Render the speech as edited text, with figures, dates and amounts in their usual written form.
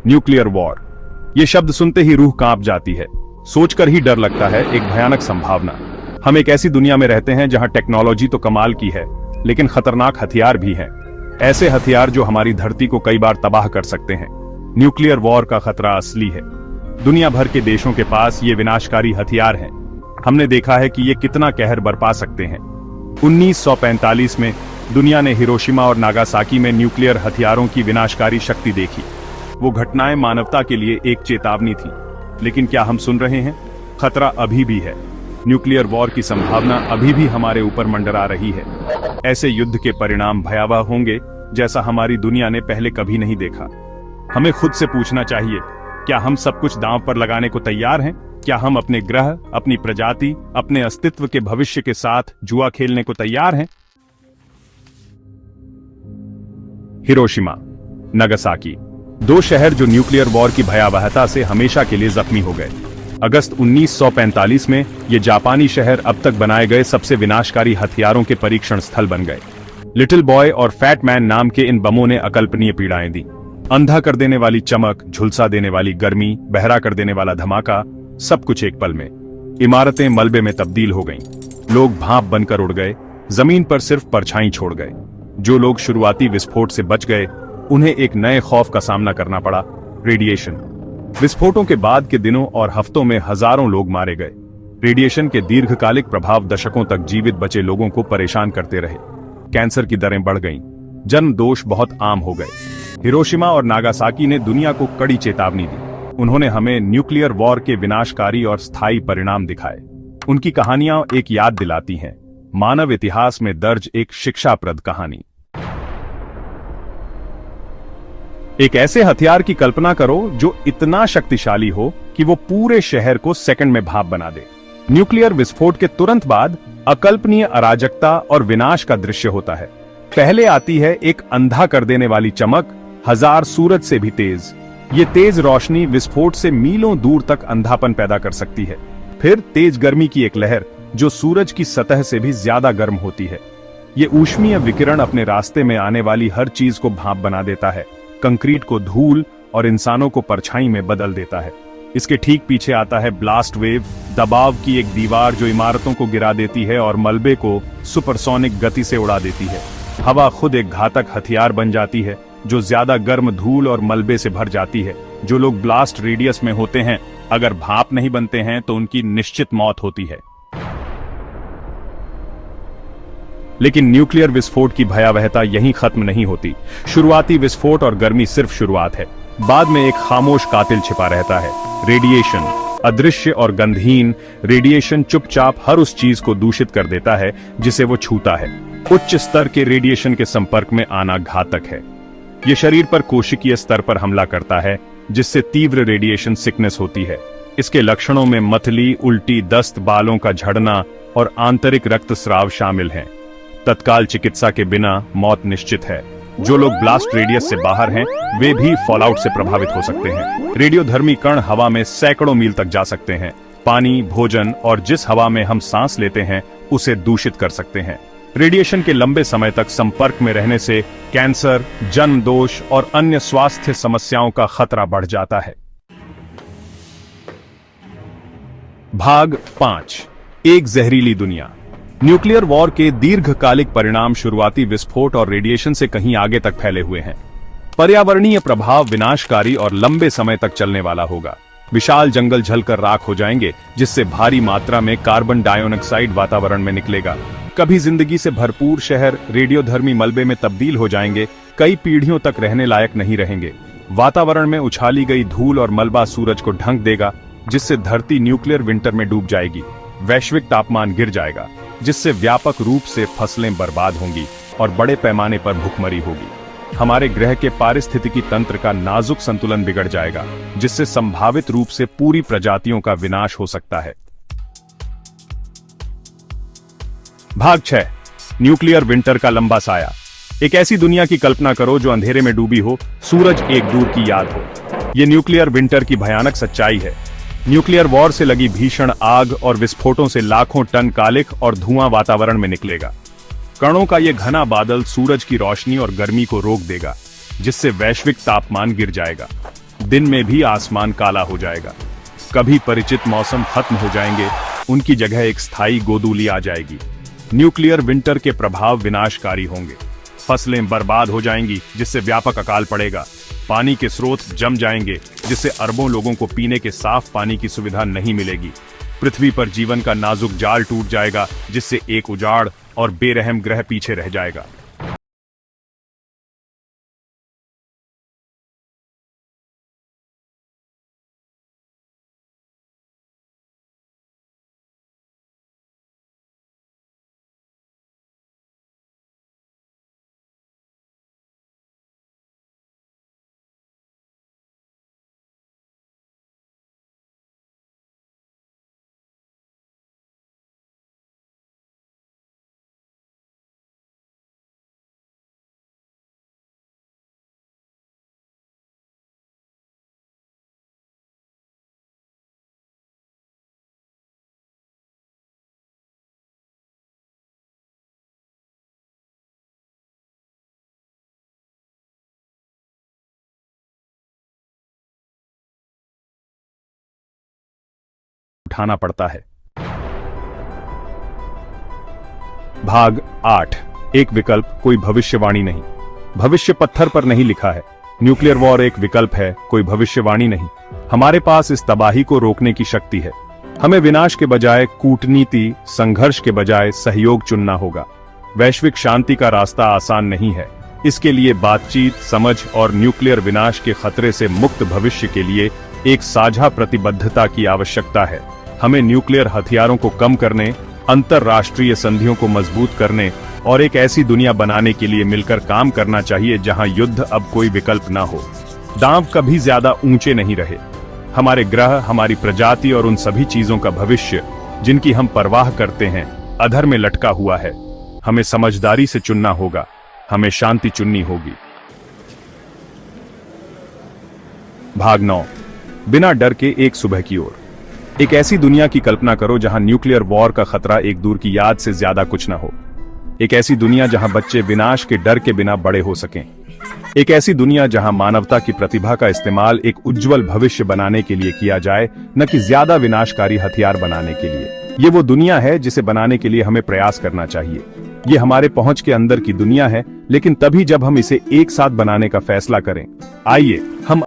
Nuclear war. ये शब्द सुनते ही रूह कांप जाती है, सोचकर ही डर लगता है। एक भयानक संभावना। हम एक ऐसी दुनिया में रहते हैं जहां टेक्नोलॉजी तो कमाल की है, लेकिन खतरनाक हथियार भी हैं। ऐसे हथियार जो हमारी धरती को कई बार तबाह कर सकते हैं। न्यूक्लियर वॉर का खतरा असली है। दुनिया भर के देशों के पास ये विनाशकारी हथियार हैं। हमने देखा है कि ये कितना कहर बरपा सकते हैं। 1945 में दुनिया ने हिरोशिमा और नागासाकी में न्यूक्लियर हथियारों की विनाशकारी शक्ति देखी। वो घटनाएं मानवता के लिए एक चेतावनी थी। लेकिन क्या हम सुन रहे हैं? खतरा अभी भी है। न्यूक्लियर वॉर की संभावना अभी भी हमारे ऊपर मंडरा रही है। ऐसे युद्ध के परिणाम भयावह होंगे जैसा हमारी दुनिया ने पहले कभी नहीं देखा। हमें खुद से पूछना चाहिए, क्या हम सब कुछ दांव पर लगाने को तैयार हैं? क्या हम अपने ग्रह, अपनी प्रजाति, अपने अस्तित्व के भविष्य के साथ जुआ खेलने को तैयार हैं? हिरोशिमा, नागासाकी, दो शहर जो न्यूक्लियर वॉर की भयावहता से हमेशा के लिए जख्मी हो गए। अगस्त 1945 में ये जापानी शहर अब तक बनाए गए सबसे विनाशकारी हथियारों के परीक्षण स्थल बन गए। लिटिल बॉय और फैट मैन नाम के इन बमों ने अकल्पनीय पीड़ाएं दी। अंधा कर देने वाली चमक, झुलसा देने वाली गर्मी, बहरा कर देने वाला धमाका, सब कुछ एक पल में। इमारतें मलबे में तब्दील हो गईं। लोग भाप बनकर उड़ गए, जमीन पर सिर्फ परछाई छोड़ गए। जो लोग शुरुआती विस्फोट से बच गए, उन्हें एक नए खौफ का सामना करना पड़ा, रेडिएशन। विस्फोटों के बाद के दिनों और हफ्तों में हजारों लोग मारे गए। रेडिएशन के दीर्घकालिक प्रभाव दशकों तक जीवित बचे लोगों को परेशान करते रहे। कैंसर की दरें बढ़ गईं, जन्म दोष बहुत आम हो गए। हिरोशिमा और नागासाकी ने दुनिया को कड़ी चेतावनी दी। उन्होंने हमें न्यूक्लियर वॉर के विनाशकारी और स्थायी परिणाम दिखाए। उनकी कहानियां एक याद दिलाती हैं, मानव इतिहास में दर्ज एक शिक्षाप्रद कहानी। एक ऐसे हथियार की कल्पना करो जो इतना शक्तिशाली हो कि वो पूरे शहर को सेकंड में भाप बना दे। न्यूक्लियर विस्फोट के तुरंत बाद अकल्पनीय अराजकता और विनाश का दृश्य होता है। पहले आती है एक अंधा कर देने वाली चमक, हजार सूरज से भी तेज। ये तेज रोशनी विस्फोट से मीलों दूर तक अंधापन पैदा कर सकती है। फिर तेज गर्मी की एक लहर जो सूरज की सतह से भी ज्यादा गर्म होती है। ये ऊष्मीय विकिरण अपने रास्ते में आने वाली हर चीज को भाप बना देता है, कंक्रीट को धूल और इंसानों को परछाई में बदल देता है। इसके ठीक पीछे आता है ब्लास्ट वेव, दबाव की एक दीवार जो इमारतों को गिरा देती है और मलबे को सुपरसोनिक गति से उड़ा देती है। हवा खुद एक घातक हथियार बन जाती है जो ज्यादा गर्म धूल और मलबे से भर जाती है। जो लोग ब्लास्ट रेडियस में होते हैं, अगर भाप नहीं बनते हैं तो उनकी निश्चित मौत होती है। लेकिन न्यूक्लियर विस्फोट की भयावहता यहीं खत्म नहीं होती। शुरुआती विस्फोट और गर्मी सिर्फ शुरुआत है। बाद में एक खामोश कातिल छिपा रहता है, रेडिएशन। अदृश्य और गंधहीन रेडिएशन चुपचाप हर उस चीज को दूषित कर देता है जिसे वो छूता है। उच्च स्तर के रेडिएशन के संपर्क में आना घातक है। ये शरीर पर कोशिकीय स्तर पर हमला करता है, जिससे तीव्र रेडिएशन सिकनेस होती है। इसके लक्षणों में मतली, उल्टी, दस्त, बालों का झड़ना और आंतरिक रक्तस्राव शामिल हैं। तत्काल चिकित्सा के बिना मौत निश्चित है। जो लोग ब्लास्ट रेडियस से बाहर हैं, वे भी फॉलआउट से प्रभावित हो सकते हैं। रेडियोधर्मी कण हवा में सैकड़ों मील तक जा सकते हैं। पानी, भोजन और जिस हवा में हम सांस लेते हैं उसे दूषित कर सकते हैं। रेडिएशन के लंबे समय तक संपर्क में रहने से कैंसर, जन्म दोष और अन्य स्वास्थ्य समस्याओं का खतरा बढ़ जाता है। भाग 5, एक जहरीली दुनिया। न्यूक्लियर वॉर के दीर्घकालिक परिणाम शुरुआती विस्फोट और रेडिएशन से कहीं आगे तक फैले हुए हैं। पर्यावरणीय प्रभाव विनाशकारी और लंबे समय तक चलने वाला होगा। विशाल जंगल जलकर राख हो जाएंगे, जिससे भारी मात्रा में कार्बन डाइऑक्साइड वातावरण में निकलेगा। कभी जिंदगी से भरपूर शहर रेडियोधर्मी मलबे में तब्दील हो जाएंगे, कई पीढ़ियों तक रहने लायक नहीं रहेंगे। वातावरण में उछाली गई धूल और मलबा सूरज को ढंक देगा, जिससे धरती न्यूक्लियर विंटर में डूब जाएगी। वैश्विक तापमान गिर जाएगा, जिससे व्यापक रूप से फसलें बर्बाद होंगी और बड़े पैमाने पर भूखमरी होगी। हमारे ग्रह के पारिस्थितिकी तंत्र का नाजुक संतुलन बिगड़ जाएगा, जिससे संभावित रूप से पूरी प्रजातियों का विनाश हो सकता है। भाग 6, न्यूक्लियर विंटर का लंबा साया। एक ऐसी दुनिया की कल्पना करो जो अंधेरे में डूबी हो, सूरज एक दूर की याद हो। यह न्यूक्लियर विंटर की भयानक सच्चाई है। न्यूक्लियर वॉर से लगी भीषण आग और विस्फोटों से लाखों टन कालिख और धुआं वातावरण में निकलेगा। कणों का यह घना बादल सूरज की रोशनी और गर्मी को रोक देगा, जिससे वैश्विक तापमान गिर जाएगा। दिन में भी आसमान काला हो जाएगा। कभी परिचित मौसम खत्म हो जाएंगे, उनकी जगह एक स्थायी गोदूली आ जाएगी। न्यूक्लियर विंटर के प्रभाव विनाशकारी होंगे। फसलें बर्बाद हो जाएंगी, जिससे व्यापक अकाल पड़ेगा। पानी के स्रोत जम जाएंगे, जिससे अरबों लोगों को पीने के साफ पानी की सुविधा नहीं मिलेगी। पृथ्वी पर जीवन का नाजुक जाल टूट जाएगा, जिससे एक उजाड़ और बेरहम ग्रह पीछे रह जाएगा। उठाना पड़ता है। भाग 8। एक विकल्प, कोई भविष्यवाणी नहीं। भविष्य पत्थर पर नहीं लिखा है। न्यूक्लियर वॉर एक विकल्प है, कोई भविष्यवाणी नहीं। हमारे पास इस तबाही को रोकने की शक्ति है। हमें विनाश के बजाय कूटनीति, संघर्ष के बजाय सहयोग चुनना होगा। वैश्विक शांति का रास्ता आसान नहीं है। इसके लिए बातचीत, समझ और न्यूक्लियर विनाश के खतरे से मुक्त भविष्य के लिए एक साझा प्रतिबद्धता की आवश्यकता है। हमें न्यूक्लियर हथियारों को कम करने, अंतरराष्ट्रीय संधियों को मजबूत करने और एक ऐसी दुनिया बनाने के लिए मिलकर काम करना चाहिए जहां युद्ध अब कोई विकल्प ना हो। दांव कभी ज्यादा ऊंचे नहीं रहे। हमारे ग्रह, हमारी प्रजाति और उन सभी चीजों का भविष्य जिनकी हम परवाह करते हैं, अधर में लटका हुआ है। हमें समझदारी से चुनना होगा। हमें शांति चुननी होगी। भाग 9। बिना डर के एक सुबह की ओर। एक ऐसी दुनिया की कल्पना करो जहां न्यूक्लियर वॉर का खतरा एक दूर की याद से ज्यादा कुछ न हो। एक ऐसी दुनिया जहां बच्चे विनाश के डर के बिना बड़े हो सकें। एक ऐसी दुनिया जहां मानवता की प्रतिभा का इस्तेमाल एक उज्जवल भविष्य बनाने के लिए किया जाए, न कि ज्यादा विनाशकारी हथियार बनाने के लिए। ये वो दुनिया है जिसे बनाने के लिए हमें प्रयास करना चाहिए। ये हमारे पहुंच के अंदर की दुनिया है, लेकिन तभी जब हम इसे एक साथ बनाने का फैसला करें। आइए हम